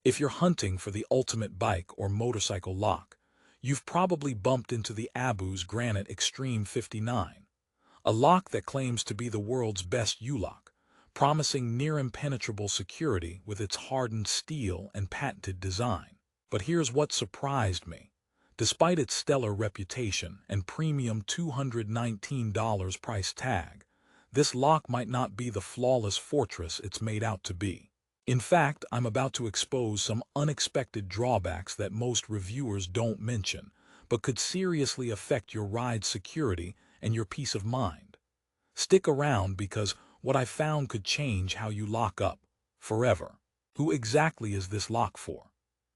If you're hunting for the ultimate bike or motorcycle lock, you've probably bumped into the Abus Granit Extreme 59, a lock that claims to be the world's best U-lock, promising near-impenetrable security with its hardened steel and patented design. But here's what surprised me. Despite its stellar reputation and premium $219 price tag, this lock might not be the flawless fortress it's made out to be. In fact, I'm about to expose some unexpected drawbacks that most reviewers don't mention, but could seriously affect your ride's security and your peace of mind. Stick around because what I found could change how you lock up forever. Who exactly is this lock for?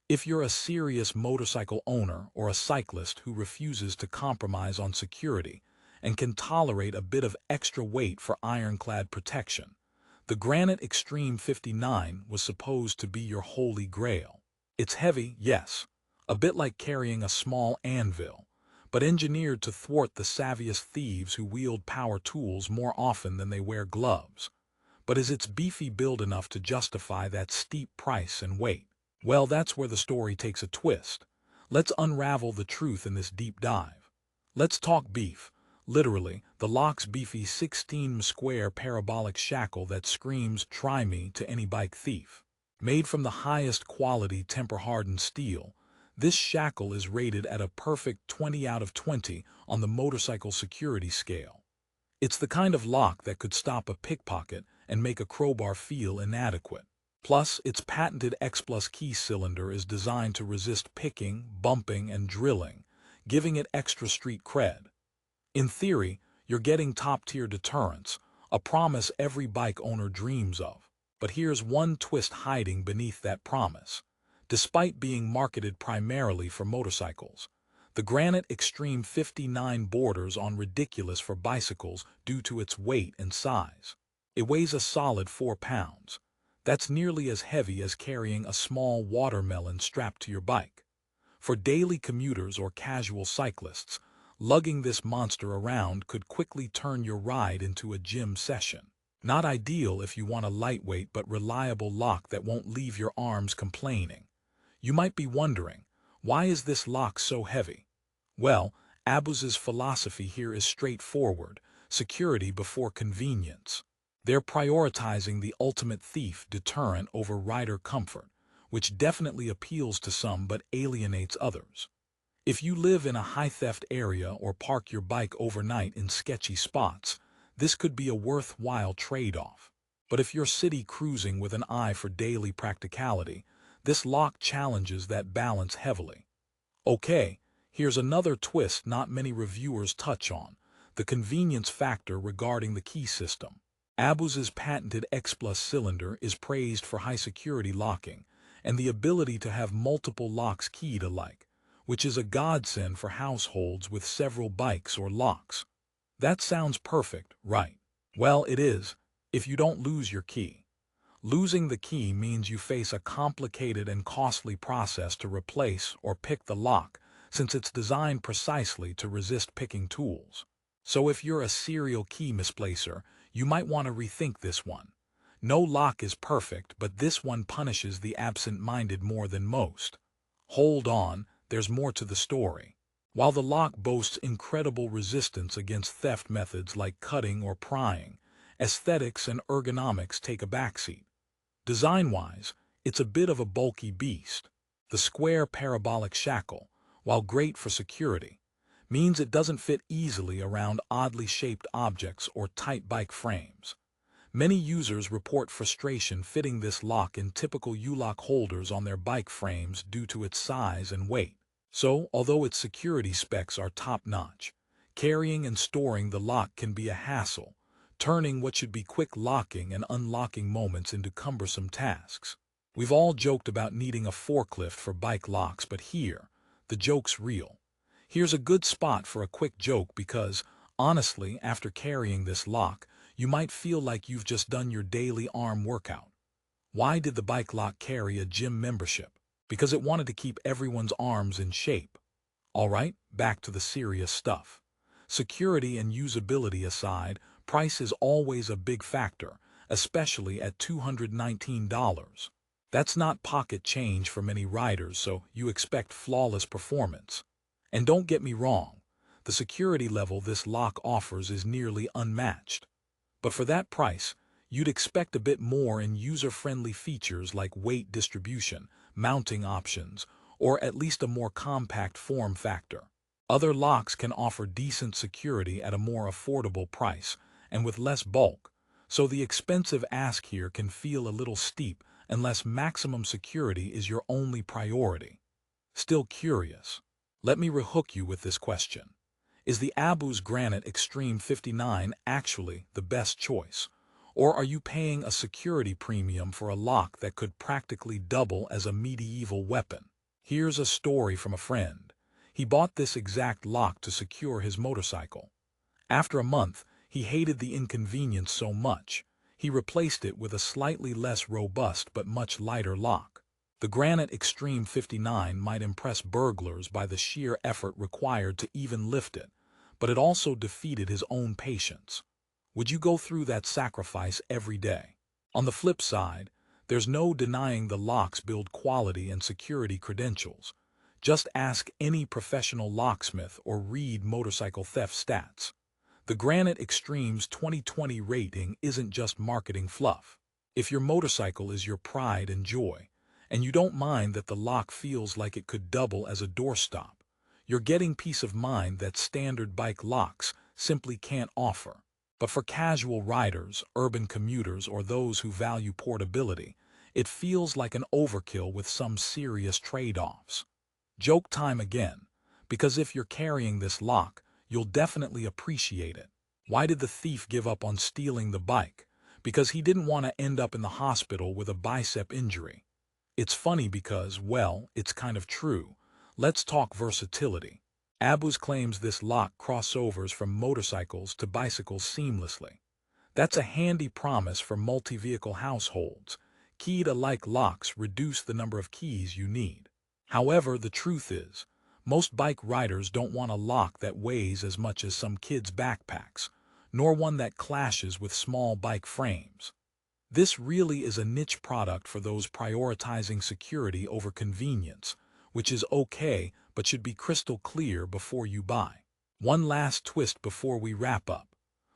If you're a serious motorcycle owner or a cyclist who refuses to compromise on security and can tolerate a bit of extra weight for ironclad protection, the Granit Extreme 59 was supposed to be your holy grail. It's heavy, yes, a bit like carrying a small anvil, but engineered to thwart the savviest thieves who wield power tools more often than they wear gloves. But is its beefy build enough to justify that steep price and weight? Well, that's where the story takes a twist. Let's unravel the truth in this deep dive. Let's talk beef. Literally, the lock's beefy 16-square parabolic shackle that screams "try me" to any bike thief. Made from the highest quality temper-hardened steel, this shackle is rated at a perfect 20 out of 20 on the motorcycle security scale. It's the kind of lock that could stop a pickpocket and make a crowbar feel inadequate. Plus, its patented X+ key cylinder is designed to resist picking, bumping, and drilling, giving it extra street cred. In theory, you're getting top-tier deterrence, a promise every bike owner dreams of. But here's one twist hiding beneath that promise. Despite being marketed primarily for motorcycles, the Granit Extreme 59 borders on ridiculous for bicycles due to its weight and size. It weighs a solid 4 pounds. That's nearly as heavy as carrying a small watermelon strapped to your bike. For daily commuters or casual cyclists, lugging this monster around could quickly turn your ride into a gym session. Not ideal if you want a lightweight but reliable lock that won't leave your arms complaining. You might be wondering, why is this lock so heavy? Well, Abus's philosophy here is straightforward: security before convenience. They're prioritizing the ultimate thief deterrent over rider comfort, which definitely appeals to some but alienates others. If you live in a high-theft area or park your bike overnight in sketchy spots, this could be a worthwhile trade-off. But if you're city cruising with an eye for daily practicality, this lock challenges that balance heavily. Okay, here's another twist not many reviewers touch on: the convenience factor regarding the key system. Abus's patented X+ cylinder is praised for high-security locking and the ability to have multiple locks keyed alike, which is a godsend for households with several bikes or locks. That sounds perfect, right? Well, it is, if you don't lose your key. Losing the key means you face a complicated and costly process to replace or pick the lock, since it's designed precisely to resist picking tools. So if you're a serial key misplacer, you might want to rethink this one. No lock is perfect, but this one punishes the absent-minded more than most. Hold on, there's more to the story. While the lock boasts incredible resistance against theft methods like cutting or prying, aesthetics and ergonomics take a backseat. Design-wise, it's a bit of a bulky beast. The square parabolic shackle, while great for security, means it doesn't fit easily around oddly shaped objects or tight bike frames. Many users report frustration fitting this lock in typical U-lock holders on their bike frames due to its size and weight. So, although its security specs are top-notch, carrying and storing the lock can be a hassle, turning what should be quick locking and unlocking moments into cumbersome tasks. We've all joked about needing a forklift for bike locks, but here, the joke's real. Here's a good spot for a quick joke because, honestly, after carrying this lock, you might feel like you've just done your daily arm workout. Why did the bike lock carry a gym membership? Because it wanted to keep everyone's arms in shape. Alright, back to the serious stuff. Security and usability aside, price is always a big factor, especially at $219. That's not pocket change for many riders, so you expect flawless performance. And don't get me wrong, the security level this lock offers is nearly unmatched. But for that price, you'd expect a bit more in user-friendly features like weight distribution, mounting options, or at least a more compact form factor. Other locks can offer decent security at a more affordable price and with less bulk, so the expensive ask here can feel a little steep unless maximum security is your only priority. Still curious? Let me rehook you with this question. Is the Abus Granit Extreme 59 actually the best choice? Or are you paying a security premium for a lock that could practically double as a medieval weapon? Here's a story from a friend. He bought this exact lock to secure his motorcycle. After a month, he hated the inconvenience so much, he replaced it with a slightly less robust but much lighter lock. The Granit Extreme 59 might impress burglars by the sheer effort required to even lift it, but it also defeated his own patience. Would you go through that sacrifice every day? On the flip side, there's no denying the lock's build quality and security credentials. Just ask any professional locksmith or read motorcycle theft stats. The Granit Extreme's 2020 rating isn't just marketing fluff. If your motorcycle is your pride and joy, and you don't mind that the lock feels like it could double as a doorstop, you're getting peace of mind that standard bike locks simply can't offer. But for casual riders, urban commuters, or those who value portability, it feels like an overkill with some serious trade-offs. Joke time again, because if you're carrying this lock, you'll definitely appreciate it. Why did the thief give up on stealing the bike? Because he didn't want to end up in the hospital with a bicep injury. It's funny because, well, it's kind of true. Let's talk versatility. Abus claims this lock crossovers from motorcycles to bicycles seamlessly. That's a handy promise for multi-vehicle households. Key-to-like locks reduce the number of keys you need. However, the truth is, most bike riders don't want a lock that weighs as much as some kids' backpacks, nor one that clashes with small bike frames. This really is a niche product for those prioritizing security over convenience, which is okay but should be crystal clear before you buy. One last twist before we wrap up.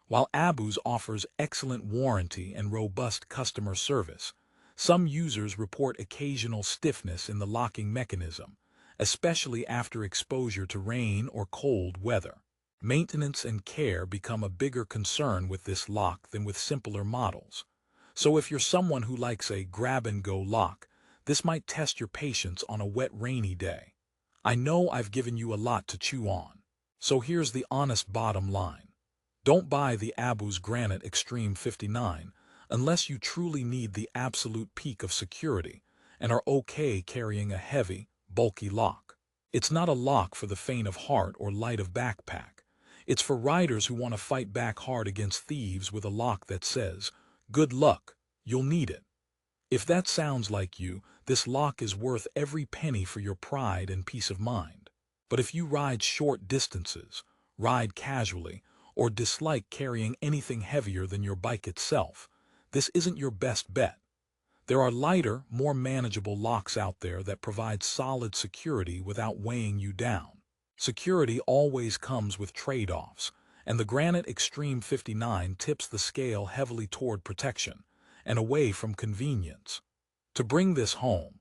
While Abus offers excellent warranty and robust customer service, some users report occasional stiffness in the locking mechanism, especially after exposure to rain or cold weather. Maintenance and care become a bigger concern with this lock than with simpler models. So if you're someone who likes a grab-and-go lock, this might test your patience on a wet, rainy day. I know I've given you a lot to chew on. So here's the honest bottom line. Don't buy the Abus Granit Extreme 59 unless you truly need the absolute peak of security and are okay carrying a heavy, bulky lock. It's not a lock for the faint of heart or light of backpack. It's for riders who want to fight back hard against thieves with a lock that says, "Good luck, you'll need it." If that sounds like you, this lock is worth every penny for your pride and peace of mind. But if you ride short distances, ride casually, or dislike carrying anything heavier than your bike itself, this isn't your best bet. There are lighter, more manageable locks out there that provide solid security without weighing you down. Security always comes with trade-offs, and the Granit Extreme 59 tips the scale heavily toward protection and away from convenience. To bring this home,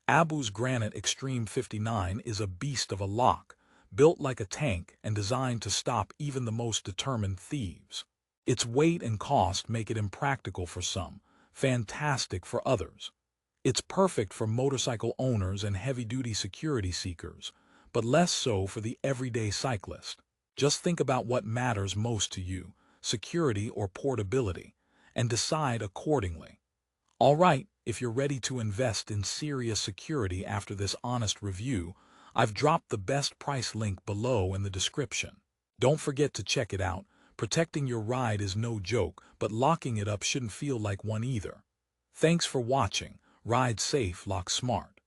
Abus Granit Extreme 59 is a beast of a lock, built like a tank and designed to stop even the most determined thieves. Its weight and cost make it impractical for some, fantastic for others. It's perfect for motorcycle owners and heavy-duty security seekers, but less so for the everyday cyclist. Just think about what matters most to you, security or portability, and decide accordingly. All right, if you're ready to invest in serious security after this honest review, I've dropped the best price link below in the description. Don't forget to check it out. Protecting your ride is no joke, but locking it up shouldn't feel like one either. Thanks for watching. Ride safe, lock smart.